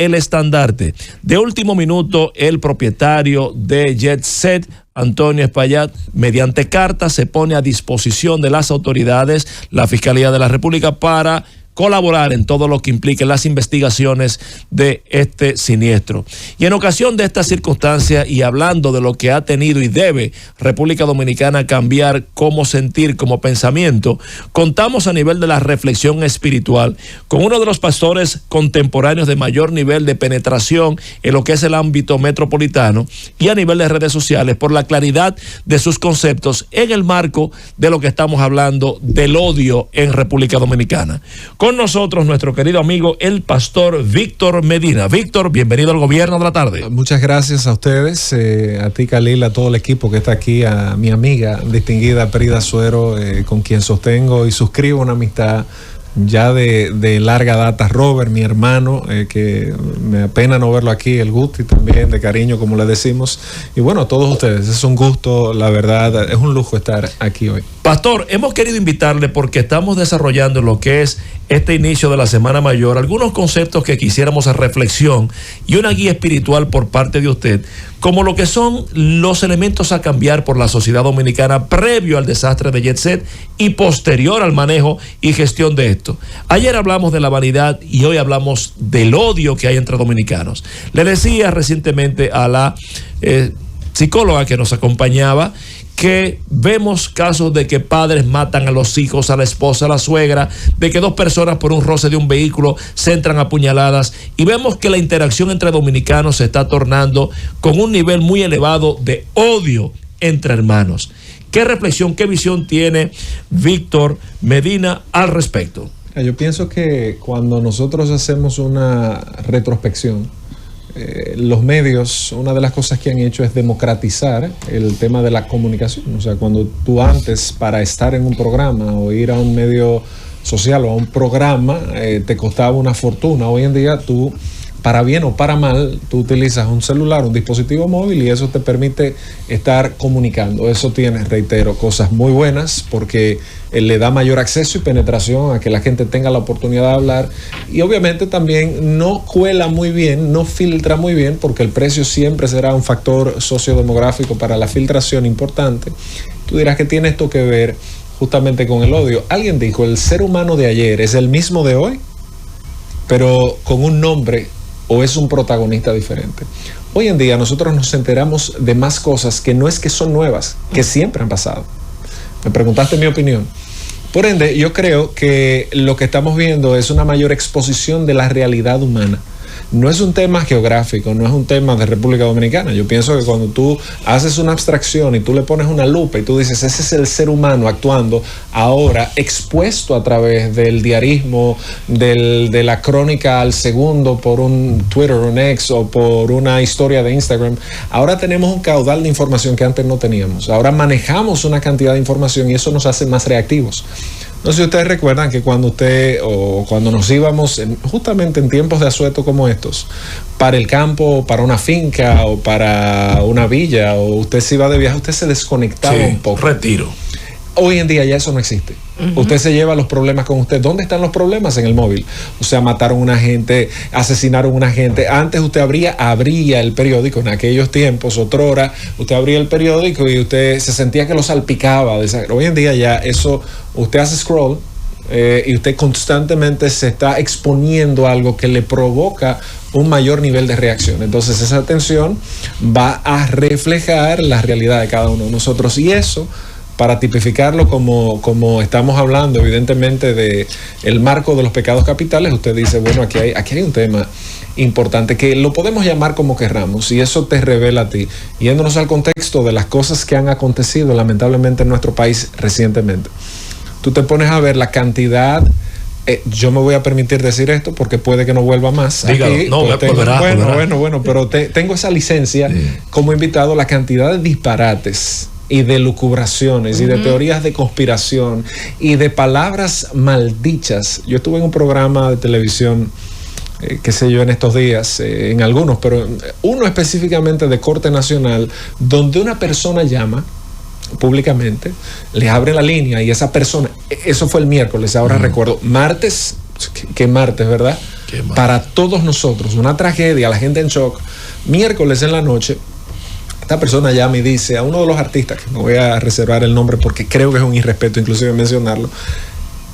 el estandarte. De último minuto, el propietario de Jet Set, Antonio Espaillat, mediante carta se pone a disposición de las autoridades, la Fiscalía de la República, para colaborar en todo lo que implique las investigaciones de este siniestro. Y en ocasión de esta circunstancia, y hablando de lo que ha tenido y debe República Dominicana cambiar como sentir, como pensamiento, contamos a nivel de la reflexión espiritual con uno de los pastores contemporáneos de mayor nivel de penetración en lo que es el ámbito metropolitano y a nivel de redes sociales, por la claridad de sus conceptos en el marco de lo que estamos hablando del odio en República Dominicana. Con nosotros nuestro querido amigo el pastor Víctor Medina. Víctor, bienvenido al Gobierno de la Tarde. Muchas gracias a ustedes, a ti, Khalil, a todo el equipo que está aquí, a mi amiga distinguida Perida Suero, con quien sostengo y suscribo una amistad ya de larga data. Robert, mi hermano, que me apena no verlo aquí, el Guti también, de cariño, como le decimos. Y bueno, a todos ustedes, es un gusto, la verdad, es un lujo estar aquí hoy. Pastor, hemos querido invitarle porque estamos desarrollando lo que es este inicio de la Semana Mayor, algunos conceptos que quisiéramos a reflexión y una guía espiritual por parte de usted, como lo que son los elementos a cambiar por la sociedad dominicana previo al desastre de Jet Set y posterior al manejo y gestión de esto. Ayer hablamos de la vanidad y hoy hablamos del odio que hay entre dominicanos. Le decía recientemente a la psicóloga que nos acompañaba que vemos casos de que padres matan a los hijos, a la esposa, a la suegra, de que dos personas por un roce de un vehículo se entran a puñaladas, y vemos que la interacción entre dominicanos se está tornando con un nivel muy elevado de odio entre hermanos. ¿Qué reflexión, qué visión tiene Víctor Medina al respecto? Yo pienso que cuando nosotros hacemos una retrospección, los medios, una de las cosas que han hecho es democratizar el tema de la comunicación. O sea, cuando tú antes, para estar en un programa o ir a un medio social o a un programa, te costaba una fortuna. Hoy en día tú, para bien o para mal, tú utilizas un celular, un dispositivo móvil, y eso te permite estar comunicando. Eso tiene, reitero, cosas muy buenas porque le da mayor acceso y penetración a que la gente tenga la oportunidad de hablar, y obviamente también no cuela muy bien, no filtra muy bien, porque el precio siempre será un factor sociodemográfico para la filtración importante. Tú dirás que tiene esto que ver justamente con el odio. Alguien dijo, el ser humano de ayer es el mismo de hoy, pero con un nombre, o es un protagonista diferente. Hoy en día nosotros nos enteramos de más cosas que no es que son nuevas, que siempre han pasado. Me preguntaste mi opinión. Por ende, yo creo que lo que estamos viendo es una mayor exposición de la realidad humana. No es un tema geográfico, no es un tema de República Dominicana. Yo pienso que cuando tú haces una abstracción y tú le pones una lupa y tú dices, ese es el ser humano actuando ahora, expuesto a través del diarismo, de la crónica al segundo por un Twitter, un X, o por una historia de Instagram. Ahora tenemos un caudal de información que antes no teníamos. Ahora manejamos una cantidad de información y eso nos hace más reactivos. No sé si ustedes recuerdan que cuando nos íbamos, justamente en tiempos de asueto como estos, para el campo, para una finca o para una villa, o usted se iba de viaje, usted se desconectaba un poco. Retiro. Hoy en día ya eso no existe. Usted se lleva los problemas con usted. ¿Dónde están los problemas? En el móvil. O sea, mataron a una gente, asesinaron a una gente. Antes usted abría el periódico, en aquellos tiempos, otrora, usted abría el periódico y usted se sentía que lo salpicaba. Hoy en día ya eso, usted hace scroll y usted constantemente se está exponiendo a algo que le provoca un mayor nivel de reacción. Entonces esa atención va a reflejar la realidad de cada uno de nosotros, y eso, para tipificarlo como estamos hablando evidentemente de el marco de los pecados capitales, usted dice, bueno, aquí hay un tema importante que lo podemos llamar como querramos, y eso te revela a ti, yéndonos al contexto de las cosas que han acontecido lamentablemente en nuestro país recientemente. Tú te pones a ver la cantidad, yo me voy a permitir decir esto porque puede que no vuelva más. Dígalo, aquí, no, bueno, pero tengo esa licencia como invitado, la cantidad de disparates y de lucubraciones y de teorías de conspiración y de palabras maldichas. Yo estuve en un programa de televisión, qué sé yo, en estos días, en algunos, pero uno específicamente de corte nacional, donde una persona llama públicamente, le abre la línea y esa persona, eso fue el miércoles, ahora recuerdo, martes, que martes, ¿verdad? para todos nosotros, una tragedia, la gente en shock. Miércoles en la noche, esta persona llama y dice a uno de los artistas, que no voy a reservar el nombre porque creo que es un irrespeto inclusive mencionarlo,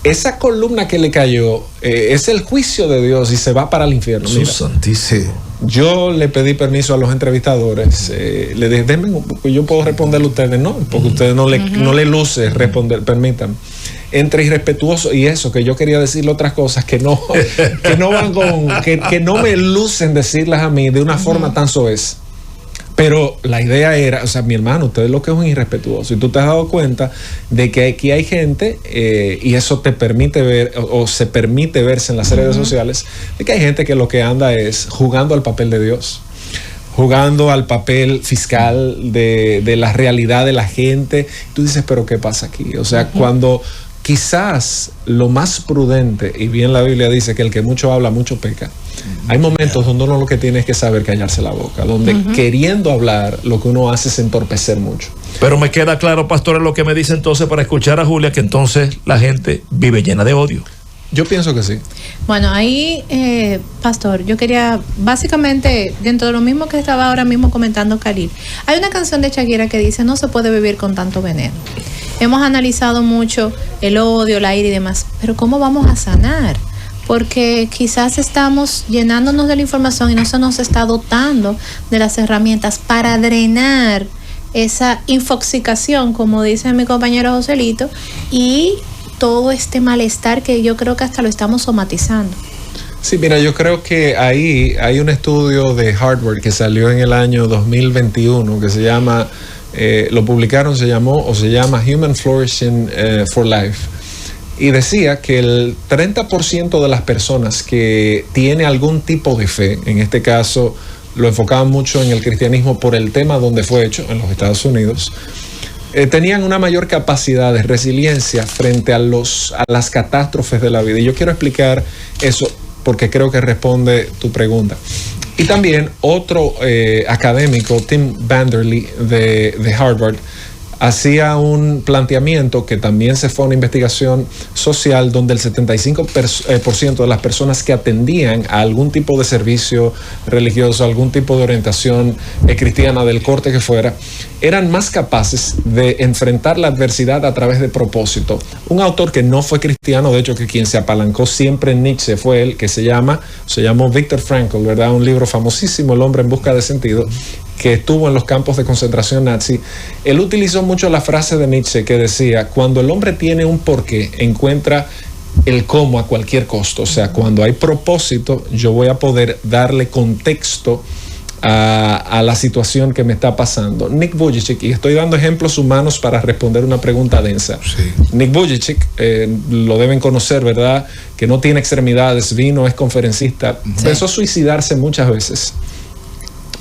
esa columna que le cayó es el juicio de Dios y se va para el infierno. Mira, santísimo. Yo le pedí permiso a los entrevistadores, le dije, denme, yo puedo responderle a ustedes, no, porque ustedes no le luce responder, permítanme. Entre irrespetuoso y eso, que yo quería decirle otras cosas que no van con, que no me lucen decirlas a mí de una forma tan soez. Pero la idea era, o sea, mi hermano, usted es lo que es un irrespetuoso. Y tú te has dado cuenta de que aquí hay gente, y eso te permite ver, o se permite verse en las redes sociales, de que hay gente que lo que anda es jugando al papel de Dios, jugando al papel fiscal de la realidad de la gente. Tú dices, pero ¿qué pasa aquí? O sea, cuando quizás lo más prudente, y bien la Biblia dice que el que mucho habla, mucho peca. Hay momentos donde uno lo que tiene es que saber callarse la boca, donde queriendo hablar, lo que uno hace es entorpecer mucho. Pero me queda claro, pastor, lo que me dice entonces para escuchar a Julia, que entonces la gente vive llena de odio. Yo pienso que sí. Bueno, ahí, pastor, yo quería, básicamente, dentro de lo mismo que estaba ahora mismo comentando Khalil, hay una canción de Shakira que dice, no se puede vivir con tanto veneno. Hemos analizado mucho el odio, la ira y demás, pero ¿cómo vamos a sanar? Porque quizás estamos llenándonos de la información y no se nos está dotando de las herramientas para drenar esa infoxicación, como dice mi compañero Joselito, y todo este malestar que yo creo que hasta lo estamos somatizando. Sí, mira, yo creo que ahí hay un estudio de Harvard que salió en el año 2021 que se llama, lo publicaron, se llama Human Flourishing for Life. Y decía que el 30% de las personas que tiene algún tipo de fe, en este caso lo enfocaban mucho en el cristianismo por el tema donde fue hecho, en los Estados Unidos, tenían una mayor capacidad de resiliencia frente a las catástrofes de la vida. Y yo quiero explicar eso porque creo que responde tu pregunta. Y también otro académico, Tim Vanderly de Harvard, hacía un planteamiento que también se fue a una investigación social donde el 75% de las personas que atendían a algún tipo de servicio religioso, algún tipo de orientación cristiana del corte que fuera, eran más capaces de enfrentar la adversidad a través de propósito. Un autor que no fue cristiano, de hecho que quien se apalancó siempre en Nietzsche fue él, que se llamó Viktor Frankl, ¿verdad? Un libro famosísimo, El hombre en busca de sentido, que estuvo en los campos de concentración nazi. Él utilizó mucho la frase de Nietzsche que decía, cuando el hombre tiene un porqué, encuentra el cómo a cualquier costo. O sea, cuando hay propósito, yo voy a poder darle contexto a la situación que me está pasando. Nick Vujicic, y estoy dando ejemplos humanos para responder una pregunta densa. Sí. Nick Vujicic, lo deben conocer, ¿verdad? Que no tiene extremidades, es conferencista, pensó suicidarse muchas veces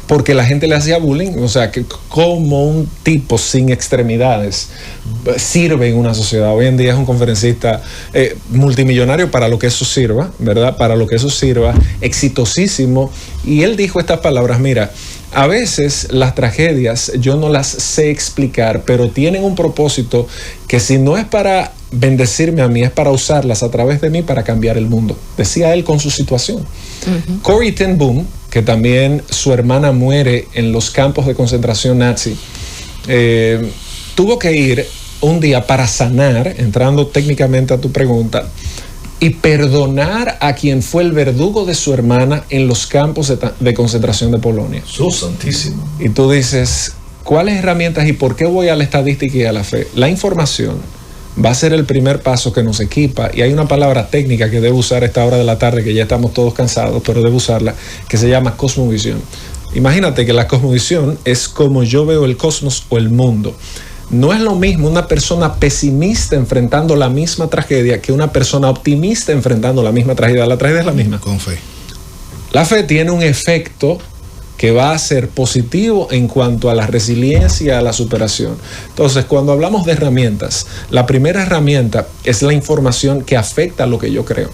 porque la gente le hacía bullying. O sea, que como un tipo sin extremidades sirve en una sociedad. Hoy en día es un conferencista multimillonario para lo que eso sirva, ¿verdad? Para lo que eso sirva, exitosísimo. Y él dijo estas palabras, mira, a veces las tragedias yo no las sé explicar, pero tienen un propósito que si no es para bendecirme a mí, es para usarlas a través de mí para cambiar el mundo. Decía él con su situación. Corrie ten Boom, que también su hermana muere en los campos de concentración nazi, tuvo que ir un día para sanar, entrando técnicamente a tu pregunta, y perdonar a quien fue el verdugo de su hermana en los campos de concentración de Polonia. ¡Su santísimo! Y tú dices, ¿cuáles herramientas y por qué voy a la estadística y a la fe? La información va a ser el primer paso que nos equipa, y hay una palabra técnica que debo usar a esta hora de la tarde, que ya estamos todos cansados, pero debo usarla, que se llama cosmovisión. Imagínate que la cosmovisión es como yo veo el cosmos o el mundo. No es lo mismo una persona pesimista enfrentando la misma tragedia que una persona optimista enfrentando la misma tragedia. La tragedia es la misma. Con fe. La fe tiene un efecto que va a ser positivo en cuanto a la resiliencia, a la superación. Entonces, cuando hablamos de herramientas, la primera herramienta es la información que afecta a lo que yo creo.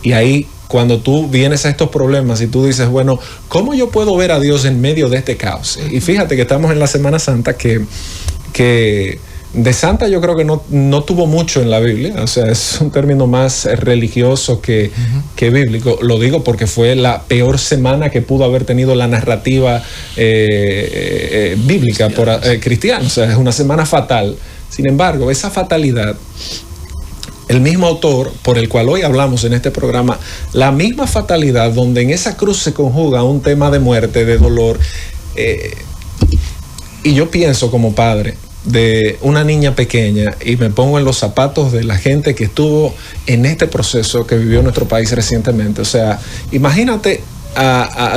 Y ahí, cuando tú vienes a estos problemas y tú dices, bueno, ¿cómo yo puedo ver a Dios en medio de este caos? Y fíjate que estamos en la Semana Santa que De santa yo creo que no tuvo mucho en la Biblia, o sea, es un término más religioso que bíblico. Lo digo porque fue la peor semana que pudo haber tenido la narrativa bíblica cristiana, o sea, es una semana fatal. Sin embargo, esa fatalidad, el mismo autor por el cual hoy hablamos en este programa, la misma fatalidad donde en esa cruz se conjuga un tema de muerte, de dolor, y yo pienso como padre de una niña pequeña y me pongo en los zapatos de la gente que estuvo en este proceso que vivió nuestro país recientemente. O sea, imagínate,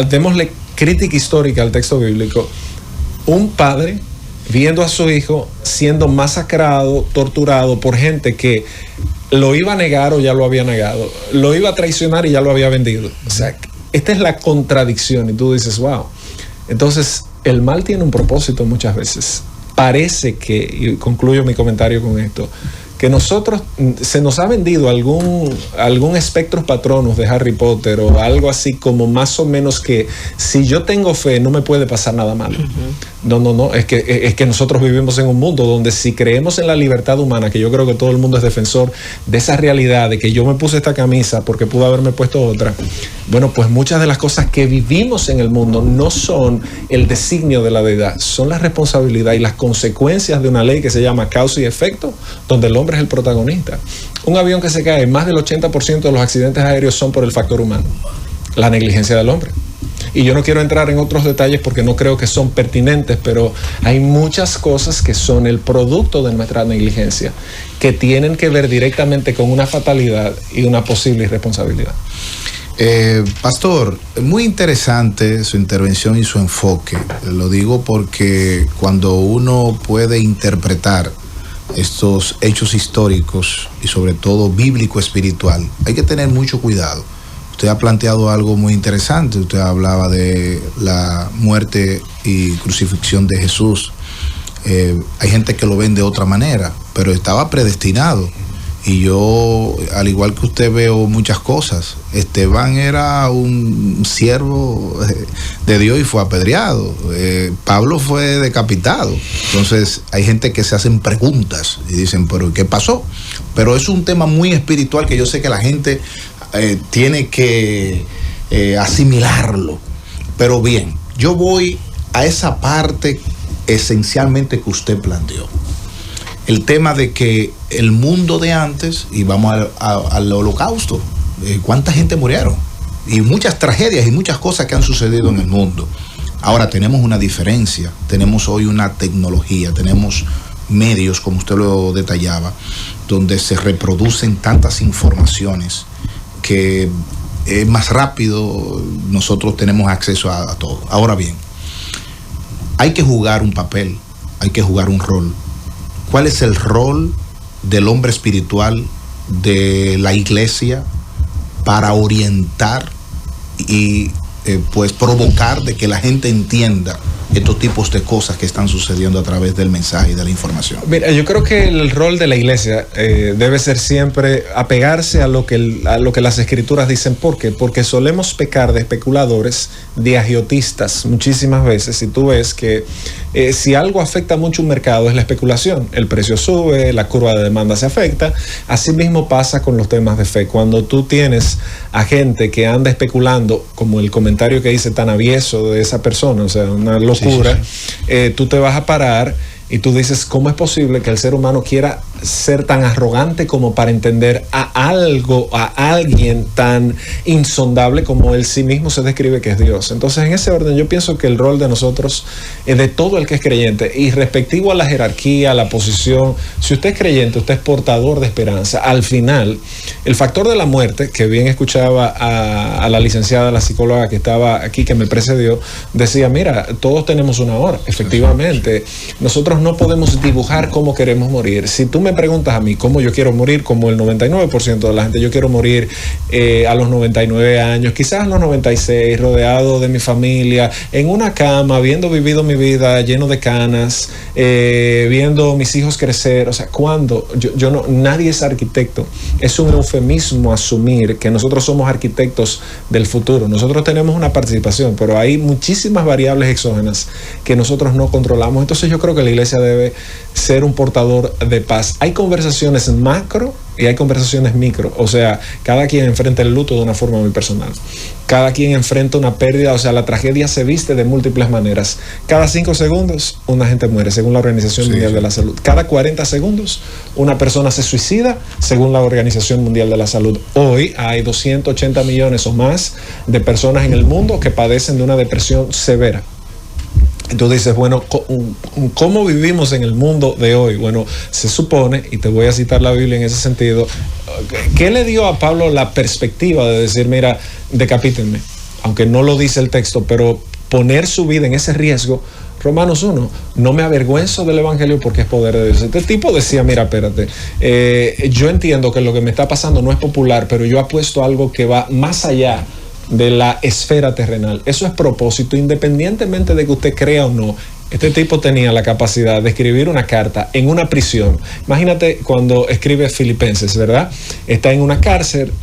démosle crítica histórica al texto bíblico, un padre viendo a su hijo siendo masacrado, torturado por gente que lo iba a negar o ya lo había negado, lo iba a traicionar y ya lo había vendido. O sea, esta es la contradicción y tú dices, wow. Entonces, el mal tiene un propósito muchas veces. Parece que, y concluyo mi comentario con esto, que nosotros se nos ha vendido algún espectro patronus de Harry Potter o algo así como más o menos que si yo tengo fe no me puede pasar nada malo. No, es que nosotros vivimos en un mundo donde si creemos en la libertad humana, que yo creo que todo el mundo es defensor de esa realidad de que yo me puse esta camisa porque pude haberme puesto otra, bueno, pues muchas de las cosas que vivimos en el mundo no son el designio de la deidad, son la responsabilidad y las consecuencias de una ley que se llama causa y efecto, donde el hombre es el protagonista. Un avión que se cae, más del 80% de los accidentes aéreos son por el factor humano, la negligencia del hombre. Y yo no quiero entrar en otros detalles porque no creo que son pertinentes, pero hay muchas cosas que son el producto de nuestra negligencia, que tienen que ver directamente con una fatalidad y una posible irresponsabilidad. Pastor, muy interesante su intervención y su enfoque. Lo digo porque cuando uno puede interpretar estos hechos históricos y sobre todo bíblico-espiritual, hay que tener mucho cuidado. Usted ha planteado algo muy interesante. Usted hablaba de la muerte y crucifixión de Jesús. Hay gente que lo ven de otra manera, pero estaba predestinado. Y yo, al igual que usted, veo muchas cosas. Esteban era un siervo de Dios y fue apedreado. Pablo fue decapitado. Entonces hay gente que se hacen preguntas y dicen, ¿pero qué pasó? Pero es un tema muy espiritual que yo sé que la gente tiene que asimilarlo. Pero bien, yo voy a esa parte esencialmente que usted planteó. El tema de que el mundo de antes, y vamos al holocausto, cuánta gente murieron, y muchas tragedias y muchas cosas que han sucedido en el mundo. Ahora tenemos una diferencia, tenemos hoy una tecnología, tenemos medios, como usted lo detallaba, donde se reproducen tantas informaciones que es más rápido, nosotros tenemos acceso a todo. Ahora bien, hay que jugar un papel, hay que jugar un rol. ¿Cuál es el rol del hombre espiritual, de la iglesia, para orientar y pues provocar de que la gente entienda estos tipos de cosas que están sucediendo a través del mensaje y de la información? Mira, yo creo que el rol de la iglesia debe ser siempre apegarse a lo que las escrituras dicen. ¿Por qué? Porque solemos pecar de especuladores, de agiotistas muchísimas veces. Y tú ves que si algo afecta mucho un mercado es la especulación. El precio sube, la curva de demanda se afecta. Así mismo pasa con los temas de fe. Cuando tú tienes a gente que anda especulando, como el comentario que dice tan avieso de esa persona, o sea, una locura, sí. Tú te vas a parar y tú dices, ¿cómo es posible que el ser humano quiera ser tan arrogante como para entender a alguien tan insondable como él sí mismo se describe que es Dios? Entonces, en ese orden, yo pienso que el rol de nosotros, de todo el que es creyente, y respectivo a la jerarquía, a la posición, si usted es creyente, usted es portador de esperanza. Al final, el factor de la muerte, que bien escuchaba a la licenciada, la psicóloga que estaba aquí, que me precedió, decía, mira, todos tenemos una hora. Efectivamente, nosotros no podemos dibujar cómo queremos morir. Si tú me me preguntas a mí cómo yo quiero morir, como el 99% de la gente, yo quiero morir a los 99 años, quizás a los 96, rodeado de mi familia, en una cama, habiendo vivido mi vida lleno de canas, viendo mis hijos crecer. O sea, cuando yo no, nadie es arquitecto. Es un eufemismo asumir que nosotros somos arquitectos del futuro. Nosotros tenemos una participación, pero hay muchísimas variables exógenas que nosotros no controlamos. Entonces yo creo que la iglesia debe ser un portador de paz. Hay conversaciones macro y hay conversaciones micro. O sea, cada quien enfrenta el luto de una forma muy personal. Cada quien enfrenta una pérdida. O sea, la tragedia se viste de múltiples maneras. Cada 5 segundos una gente muere, según la Organización Mundial de la Salud. Cada 40 segundos una persona se suicida, según la Organización Mundial de la Salud. Hoy hay 280 millones o más de personas en el mundo que padecen de una depresión severa. Tú dices, bueno, ¿cómo vivimos en el mundo de hoy? Bueno, se supone, y te voy a citar la Biblia en ese sentido, ¿qué le dio a Pablo la perspectiva de decir, mira, decapítenme? Aunque no lo dice el texto, pero poner su vida en ese riesgo. Romanos 1, no me avergüenzo del evangelio porque es poder de Dios. Este tipo decía, mira, espérate, yo entiendo que lo que me está pasando no es popular, pero yo apuesto a algo que va más allá de la esfera terrenal. Eso es propósito, independientemente de que usted crea o no. Este tipo tenía la capacidad de escribir una carta en una prisión. Imagínate cuando escribe Filipenses, ¿verdad? Está en una cárcel,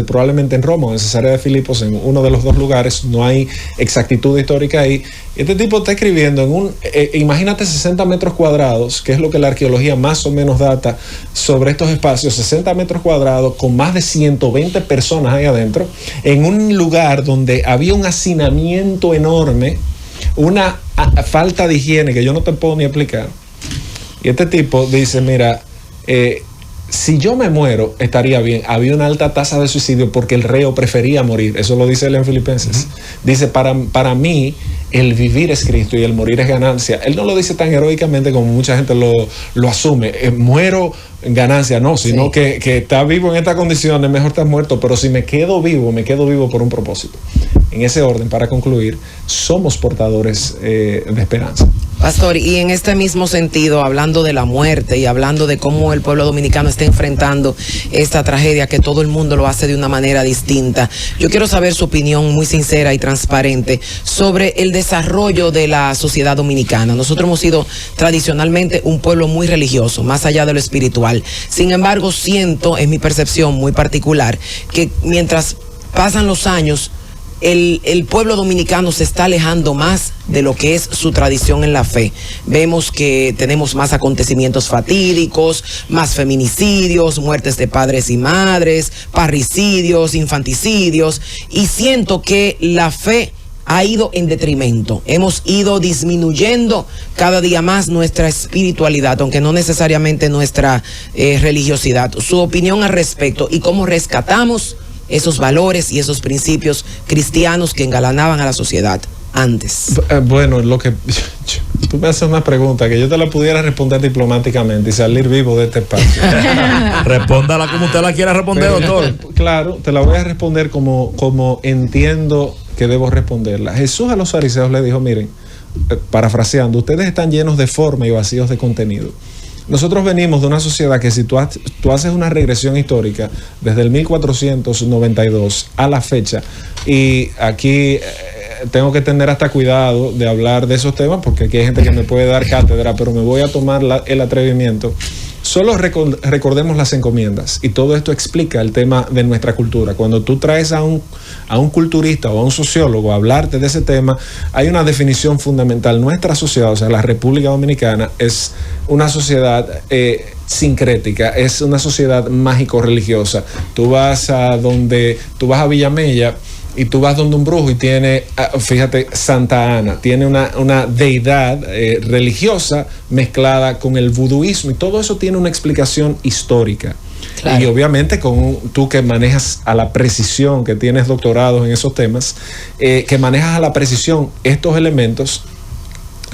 probablemente en Roma o en Cesarea de Filipos, en uno de los dos lugares. No hay exactitud histórica ahí. Este tipo está escribiendo en imagínate 60 metros cuadrados, que es lo que la arqueología más o menos data sobre estos espacios, 60 metros cuadrados con más de 120 personas ahí adentro, en un lugar donde había un hacinamiento enorme, una falta de higiene que yo no te puedo ni explicar. Y este tipo dice, mira, si yo me muero, estaría bien. Había una alta tasa de suicidio porque el reo prefería morir. Eso lo dice él en Filipenses. Dice, para mí, el vivir es Cristo y el morir es ganancia. Él no lo dice tan heroicamente como mucha gente lo asume. Muero, ganancia, no, sino que está vivo en esta condición, es mejor estar muerto, pero si me quedo vivo por un propósito. En ese orden, para concluir, somos portadores de esperanza. Pastor, y en este mismo sentido, hablando de la muerte y hablando de cómo el pueblo dominicano está enfrentando esta tragedia, que todo el mundo lo hace de una manera distinta, yo quiero saber su opinión muy sincera y transparente sobre el desarrollo de la sociedad dominicana. Nosotros hemos sido tradicionalmente un pueblo muy religioso, más allá de lo espiritual. Sin embargo, siento, en mi percepción muy particular, que mientras pasan los años, el pueblo dominicano se está alejando más de lo que es su tradición en la fe. Vemos que tenemos más acontecimientos fatídicos, más feminicidios, muertes de padres y madres, parricidios, infanticidios, y siento que la fe ha ido en detrimento. Hemos ido disminuyendo cada día más nuestra espiritualidad, aunque no necesariamente nuestra religiosidad. Su opinión al respecto y cómo rescatamos esos valores y esos principios cristianos que engalanaban a la sociedad antes. Bueno, tú me haces una pregunta que yo te la pudiera responder diplomáticamente y salir vivo de este espacio. Respóndala como usted la quiera responder, doctor. Claro, te la voy a responder como entiendo que debo responderla. Jesús a los fariseos le dijo, miren, parafraseando, ustedes están llenos de forma y vacíos de contenido. Nosotros venimos de una sociedad que si tú haces una regresión histórica desde el 1492 a la fecha, y aquí tengo que tener hasta cuidado de hablar de esos temas porque aquí hay gente que me puede dar cátedra, pero me voy a tomar el atrevimiento. Solo recordemos las encomiendas, y todo esto explica el tema de nuestra cultura. Cuando tú traes a un culturista o a un sociólogo a hablarte de ese tema, hay una definición fundamental. Nuestra sociedad, o sea, la República Dominicana, es una sociedad sincrética, es una sociedad mágico-religiosa. Tú vas a Villamella y tú vas donde un brujo y tiene, fíjate, Santa Ana, tiene una deidad religiosa mezclada con el vuduismo, y todo eso tiene una explicación histórica. Claro. Y obviamente tú que manejas a la precisión, que tienes doctorados en esos temas, que manejas a la precisión estos elementos,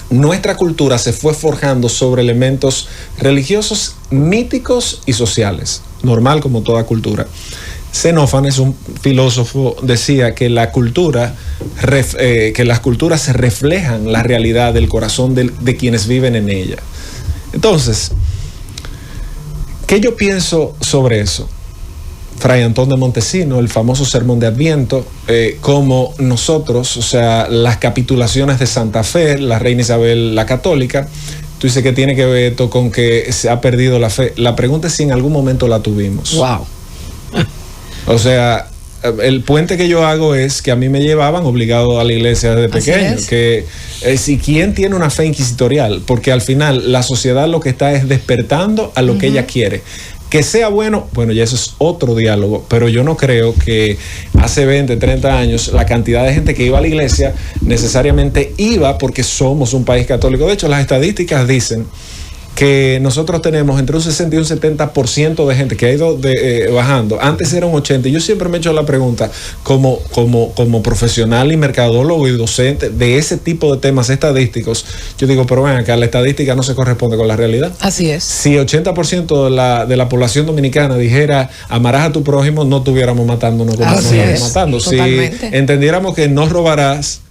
nuestra cultura se fue forjando sobre elementos religiosos, míticos y sociales, normal como toda cultura. Xenófanes, un filósofo, decía que las culturas se reflejan la realidad del corazón de quienes viven en ella. Entonces, ¿Qué yo pienso sobre eso? Fray Antón de Montesino, el famoso Sermón de Adviento, como nosotros, o sea, las capitulaciones de Santa Fe, la Reina Isabel la Católica, tú dices que tiene que ver esto con que se ha perdido la fe. La pregunta es si en algún momento la tuvimos. Wow. O sea, el puente que yo hago es que a mí me llevaban obligado a la iglesia desde pequeño, que si quién tiene una fe inquisitorial, porque al final la sociedad lo que está es despertando a lo que ella quiere. Que sea bueno, ya eso es otro diálogo, pero yo no creo que hace 20, 30 años la cantidad de gente que iba a la iglesia necesariamente iba porque somos un país católico. De hecho, las estadísticas dicen que nosotros tenemos entre un 60 y un 70% de gente que ha ido bajando. Antes era un 80%. Y yo siempre me he hecho la pregunta, como profesional y mercadólogo y docente de ese tipo de temas estadísticos, yo digo, pero ven acá, la estadística no se corresponde con la realidad. Así es. Si 80% de la población dominicana dijera, amarás a tu prójimo, no estuviéramos matándonos como nos estamos matando. Totalmente. Si entendiéramos que no robarás,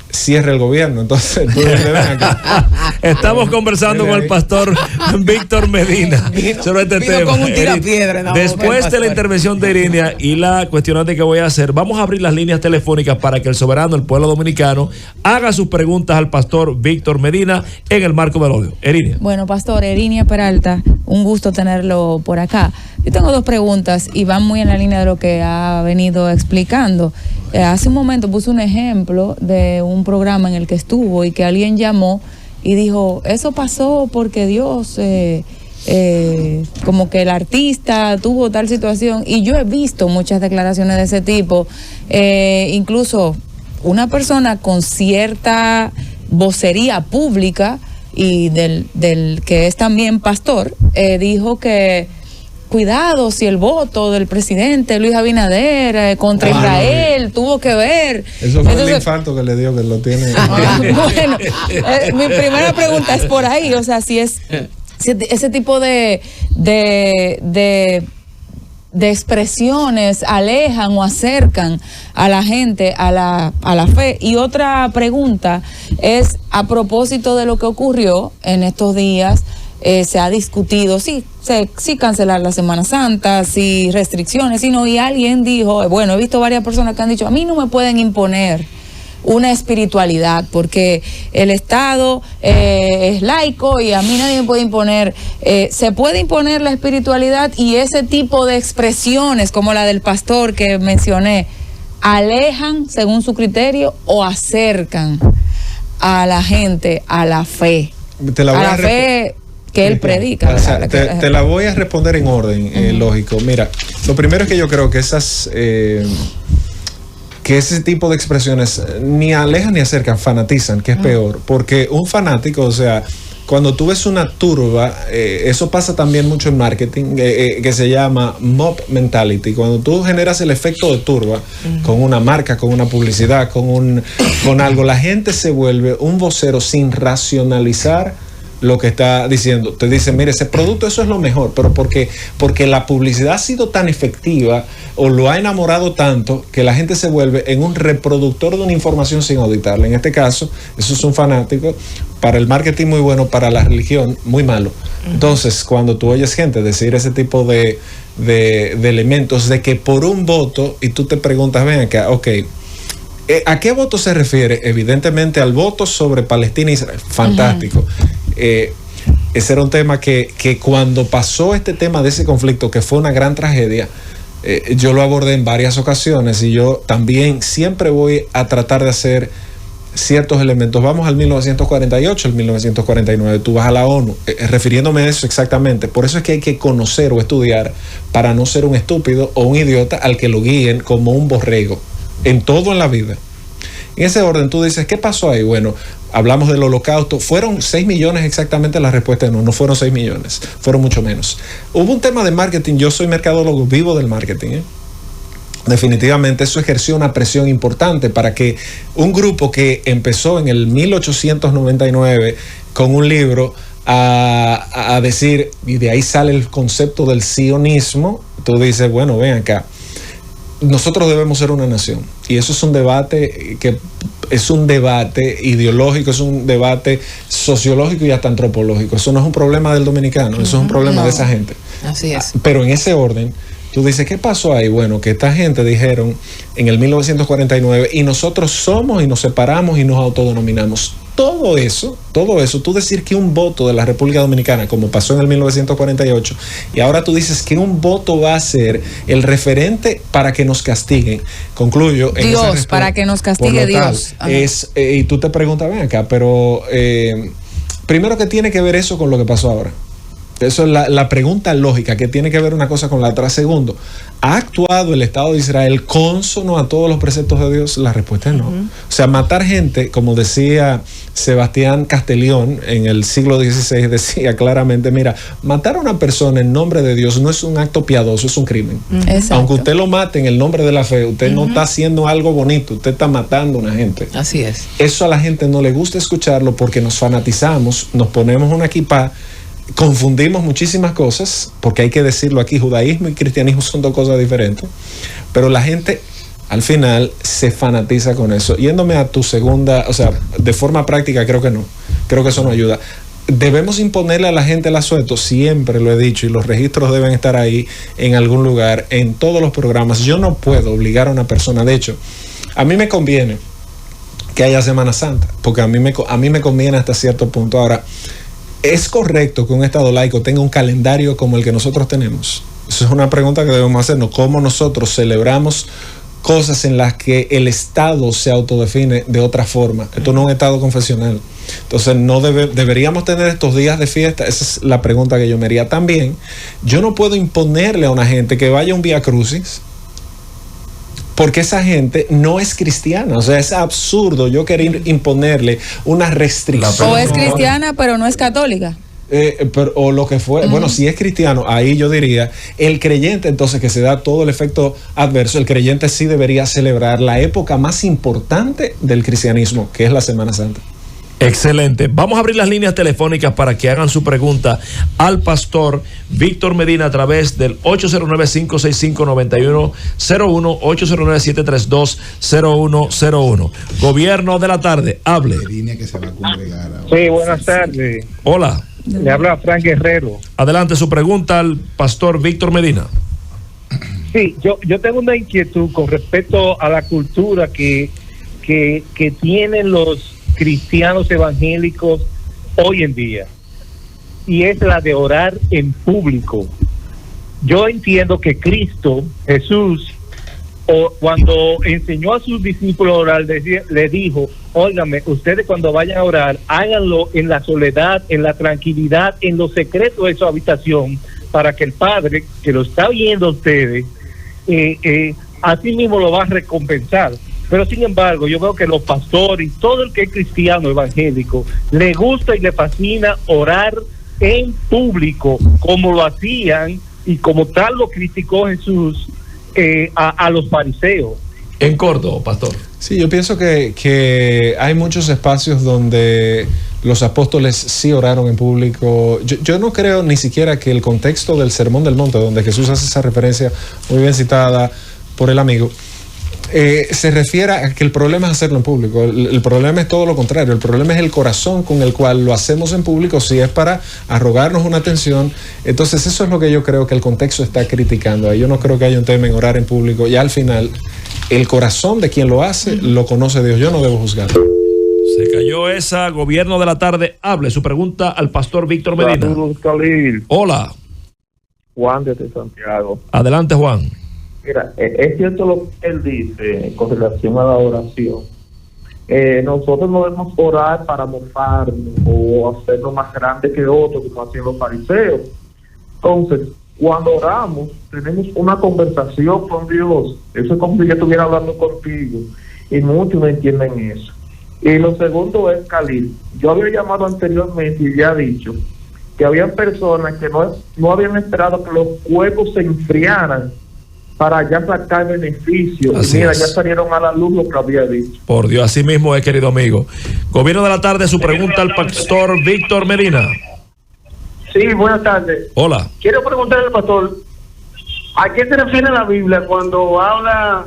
cierre el gobierno. Entonces, ven acá. Estamos conversando con el pastor Víctor Medina sobre este tema. Con un tirapiedra, después de la intervención de Irinia y la cuestionante que voy a hacer, vamos a abrir las líneas telefónicas para que el soberano, el pueblo dominicano, haga sus preguntas al pastor Víctor Medina en el marco del odio. Irinia. Bueno, pastor, Irinia Peralta, un gusto tenerlo por acá. Yo tengo dos preguntas y van muy en la línea de lo que ha venido explicando. Hace un momento puse un ejemplo de un programa en el que estuvo y que alguien llamó y dijo, eso pasó porque Dios, como que el artista tuvo tal situación. Y yo he visto muchas declaraciones de ese tipo, incluso una persona con cierta vocería pública y del que es también pastor, dijo que cuidado si el voto del presidente Luis Abinader contra Israel tuvo que ver. Eso fue el infarto que le dio, que lo tiene. Bueno, mi primera pregunta es por ahí, o sea, si ese tipo de expresiones alejan o acercan a la gente a la fe. Y otra pregunta es a propósito de lo que ocurrió en estos días. Se ha discutido sí cancelar la Semana Santa, sí restricciones, y alguien dijo, bueno, he visto varias personas que han dicho, a mí no me pueden imponer una espiritualidad porque el Estado es laico y a mí nadie me puede imponer. Se puede imponer la espiritualidad, y ese tipo de expresiones como la del pastor que mencioné, alejan según su criterio o acercan a la gente a la fe. Te la voy a fe que él predica. O sea, te la voy a responder en orden lógico. Mira, lo primero es que yo creo que que ese tipo de expresiones ni alejan ni acercan, fanatizan, que es peor. Porque un fanático, o sea, cuando tú ves una turba, eso pasa también mucho en marketing, que se llama mob mentality. Cuando tú generas el efecto de turba con una marca, con una publicidad, con algo, la gente se vuelve un vocero sin racionalizar lo que está diciendo. Te dicen, mire, ese producto, eso es lo mejor, pero porque la publicidad ha sido tan efectiva o lo ha enamorado tanto que la gente se vuelve en un reproductor de una información sin auditarla. En este caso, eso es un fanático. Para el marketing muy bueno, para la religión muy malo. Entonces, cuando tú oyes gente decir ese tipo de elementos de que por un voto, y tú te preguntas, ven acá, ok, ¿a qué voto se refiere? Evidentemente al voto sobre Palestina e Israel. Fantástico. Ese era un tema que cuando pasó este tema de ese conflicto, que fue una gran tragedia, yo lo abordé en varias ocasiones, y yo también siempre voy a tratar de hacer ciertos elementos. Vamos al 1948, al 1949, tú vas a la ONU, refiriéndome a eso exactamente. Por eso es que hay que conocer o estudiar para no ser un estúpido o un idiota al que lo guíen como un borrego en todo en la vida. En ese orden tú dices, ¿qué pasó ahí? Bueno, hablamos del Holocausto, fueron 6 millones exactamente la respuesta. No fueron 6 millones, fueron mucho menos. Hubo un tema de marketing, yo soy mercadólogo, vivo del marketing, Definitivamente eso ejerció una presión importante para que un grupo que empezó en el 1899 con un libro a decir, y de ahí sale el concepto del sionismo, tú dices, bueno, ven acá, nosotros debemos ser una nación. Y eso es un debate que es un debate ideológico, es un debate sociológico y hasta antropológico. Eso no es un problema del dominicano, eso es un problema de esa gente. Así es. Pero en ese orden, tú dices, ¿qué pasó ahí? Bueno, que esta gente dijeron en el 1949, y nosotros somos y nos separamos y nos autodenominamos. Todo eso, tú decir que un voto de la República Dominicana, como pasó en el 1948, y ahora tú dices que un voto va a ser el referente para que nos castiguen. Concluyo. Dios, para que nos castigue Dios. Y tú te preguntas, ven acá, pero primero, ¿qué tiene que ver eso con lo que pasó ahora? Eso es la pregunta lógica, que tiene que ver una cosa con la otra. Segundo, ¿ha actuado el Estado de Israel cónsono a todos los preceptos de Dios? La respuesta es no. O sea, matar gente, como decía Sebastián Castellón en el siglo XVI, decía claramente, mira, matar a una persona en nombre de Dios no es un acto piadoso, es un crimen. Exacto. Aunque usted lo mate en el nombre de la fe, usted no está haciendo algo bonito, usted está matando a una gente. Así es. Eso a la gente no le gusta escucharlo porque nos fanatizamos, nos ponemos una equipa, confundimos muchísimas cosas, porque hay que decirlo aquí, judaísmo y cristianismo son dos cosas diferentes, pero la gente al final se fanatiza con eso. Yéndome a tu segunda, o sea, de forma práctica, creo que no, creo que eso no ayuda. Debemos imponerle a la gente el asueto, siempre lo he dicho, y los registros deben estar ahí en algún lugar, en todos los programas. Yo no puedo obligar a una persona, de hecho, a mí me conviene que haya Semana Santa, porque a mí me conviene hasta cierto punto. Ahora, ¿es correcto que un Estado laico tenga un calendario como el que nosotros tenemos? Esa es una pregunta que debemos hacernos. ¿Cómo nosotros celebramos cosas en las que el Estado se autodefine de otra forma? Esto no es un Estado confesional. Entonces, no deberíamos tener estos días de fiesta. Esa es la pregunta que yo me haría. También, yo no puedo imponerle a una gente que vaya a un Vía Crucis, porque esa gente no es cristiana. O sea, es absurdo yo querer imponerle una restricción. O es cristiana, pero no es católica. O lo que fue. Bueno, si es cristiano, ahí yo diría, el creyente, entonces, que se da todo el efecto adverso, el creyente sí debería celebrar la época más importante del cristianismo, que es la Semana Santa. Excelente. Vamos a abrir las líneas telefónicas para que hagan su pregunta al pastor Víctor Medina a través del 809-565-9101, 809-732-0101. Gobierno de la tarde, hable. Sí, buenas tardes. Hola. Le habla Frank Guerrero. Adelante, su pregunta al pastor Víctor Medina. Sí, yo tengo una inquietud con respecto a la cultura que tienen los cristianos evangélicos hoy en día, y es la de orar en público. Yo entiendo que Cristo, Jesús, cuando enseñó a sus discípulos a orar, le dijo, óigame, ustedes cuando vayan a orar, háganlo en la soledad, en la tranquilidad, en lo secreto de su habitación, para que el Padre, que lo está viendo a ustedes, así mismo lo va a recompensar. Pero sin embargo, yo veo que los pastores y todo el que es cristiano evangélico le gusta y le fascina orar en público, como lo hacían y como tal lo criticó Jesús a los fariseos. En corto, pastor. Sí, yo pienso que hay muchos espacios donde los apóstoles sí oraron en público. Yo no creo ni siquiera que el contexto del Sermón del Monte, donde Jesús hace esa referencia muy bien citada por el amigo, se refiere a que el problema es hacerlo en público. El problema es todo lo contrario. El problema es el corazón con el cual lo hacemos en público, si es para arrogarnos una atención. Entonces eso es lo que yo creo que el contexto está criticando. Yo no creo que haya un tema en orar en público. Y al final, el corazón de quien lo hace lo conoce Dios. Yo no debo juzgar. Se cayó esa. Gobierno de la tarde, hable. Su pregunta al pastor Víctor Medina. Saludos, Khalil. Hola. Juan desde Santiago. Adelante, Juan. Mira, es cierto lo que él dice con relación a la oración. Nosotros no debemos orar para mofarnos o hacerlo más grande que otro, como hacían los fariseos. Entonces, cuando oramos, tenemos una conversación con Dios. Eso es como si yo estuviera hablando contigo. Y muchos no entienden eso. Y lo segundo es, Khalil, yo había llamado anteriormente y ya he dicho que había personas que no habían esperado que los fuegos se enfriaran para ya sacar beneficio. Así Mira, es. ya salieron a la luz lo que había dicho. Por Dios, así mismo es, querido amigo. Gobierno de la tarde, su pregunta al pastor Víctor Medina. Sí, buenas tardes. Hola. Quiero preguntarle al pastor, ¿A qué se refiere la Biblia cuando habla,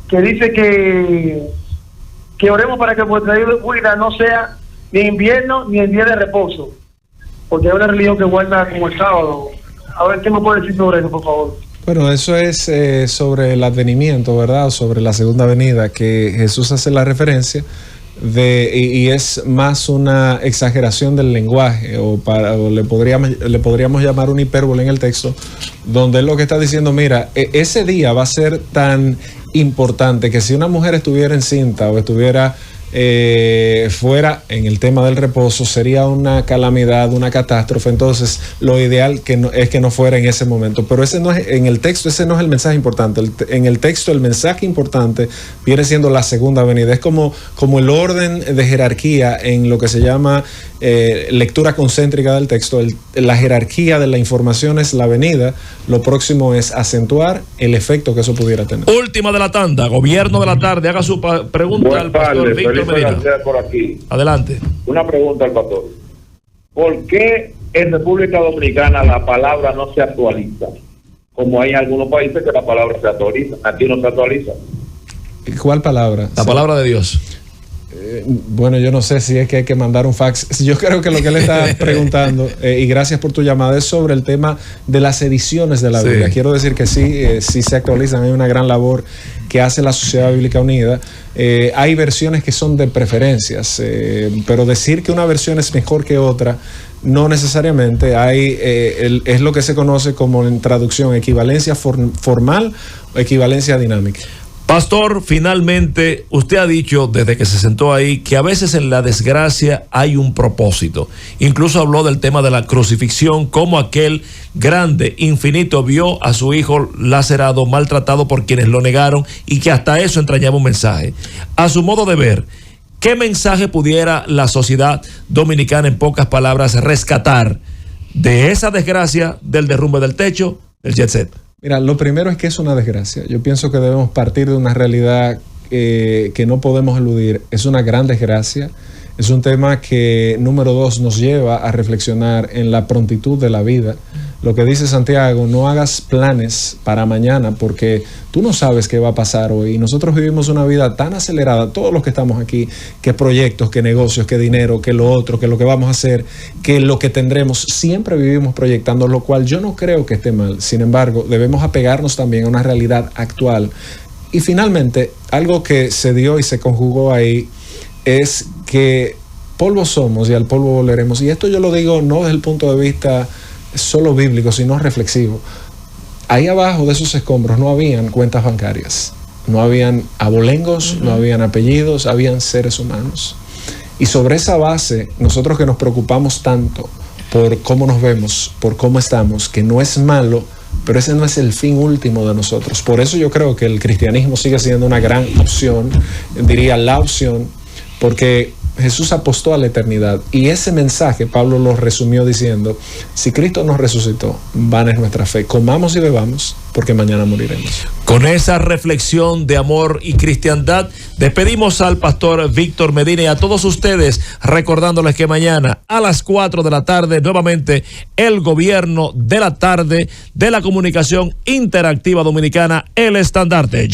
que dice que oremos para que vuestra vida no sea ni invierno ni el día de reposo? Porque hay una religión que guarda como el sábado. A ver, ¿qué me puede decir sobre eso, por favor? Bueno, eso es sobre el advenimiento, ¿verdad? Sobre la segunda venida, que Jesús hace la referencia y es más una exageración del lenguaje, o le podríamos llamar una hipérbole en el texto, donde él lo que está diciendo, mira, ese día va a ser tan importante que si una mujer estuviera encinta o estuviera fuera en el tema del reposo, sería una calamidad, una catástrofe. Entonces lo ideal es que no fuera en ese momento, pero ese no es, en el texto ese no es el mensaje importante. En el texto el mensaje importante viene siendo la segunda venida. Es como el orden de jerarquía en lo que se llama lectura concéntrica del texto. La jerarquía de la información es la venida, lo próximo es acentuar el efecto que eso pudiera tener. Última de la tanda, gobierno de la tarde, haga su pregunta al pastor Víctor Medina. Por aquí. Adelante. Una pregunta al pastor. ¿Por qué en República Dominicana la palabra no se actualiza? Como hay en algunos países que la palabra se actualiza. Aquí no se actualiza. ¿Cuál palabra? La palabra de Dios. Bueno, yo no sé si es que hay que mandar un fax. Yo creo que lo que él está preguntando, y gracias por tu llamada, es sobre el tema de las ediciones de la Biblia. Quiero decir que sí se actualizan, hay una gran labor que hace la Sociedad Bíblica Unida. Hay versiones que son de preferencias, pero decir que una versión es mejor que otra, no necesariamente. Es lo que se conoce como en traducción equivalencia formal o equivalencia dinámica. Pastor, finalmente, usted ha dicho desde que se sentó ahí que a veces en la desgracia hay un propósito. Incluso habló del tema de la crucifixión, como aquel grande, infinito, vio a su hijo lacerado, maltratado por quienes lo negaron, y que hasta eso entrañaba un mensaje. A su modo de ver, ¿qué mensaje pudiera la sociedad dominicana, en pocas palabras, rescatar de esa desgracia del derrumbe del techo del jet set? Mira, lo primero es que es una desgracia. Yo pienso que debemos partir de una realidad que no podemos eludir. Es una gran desgracia. Es un tema que, número 2, nos lleva a reflexionar en la prontitud de la vida. Lo que dice Santiago, no hagas planes para mañana porque tú no sabes qué va a pasar hoy. Y nosotros vivimos una vida tan acelerada, todos los que estamos aquí, que proyectos, que negocios, que dinero, que lo otro, que lo que vamos a hacer, que lo que tendremos, siempre vivimos proyectando, lo cual yo no creo que esté mal. Sin embargo, debemos apegarnos también a una realidad actual. Y finalmente, algo que se dio y se conjugó ahí es que polvo somos y al polvo volveremos. Y esto yo lo digo no desde el punto de vista solo bíblico, sino reflexivo. Ahí abajo de esos escombros no habían cuentas bancarias, no habían abolengos, no habían apellidos, habían seres humanos. Y sobre esa base, nosotros que nos preocupamos tanto por cómo nos vemos, por cómo estamos, que no es malo, pero ese no es el fin último de nosotros. Por eso yo creo que el cristianismo sigue siendo una gran opción, diría la opción, porque Jesús apostó a la eternidad, y ese mensaje Pablo lo resumió diciendo: si Cristo nos resucitó, vana es nuestra fe, comamos y bebamos porque mañana moriremos. Con esa reflexión de amor y cristiandad, despedimos al pastor Víctor Medina y a todos ustedes, recordándoles que mañana a las 4 de la tarde, nuevamente, el gobierno de la tarde de la comunicación interactiva dominicana, El Estandarte.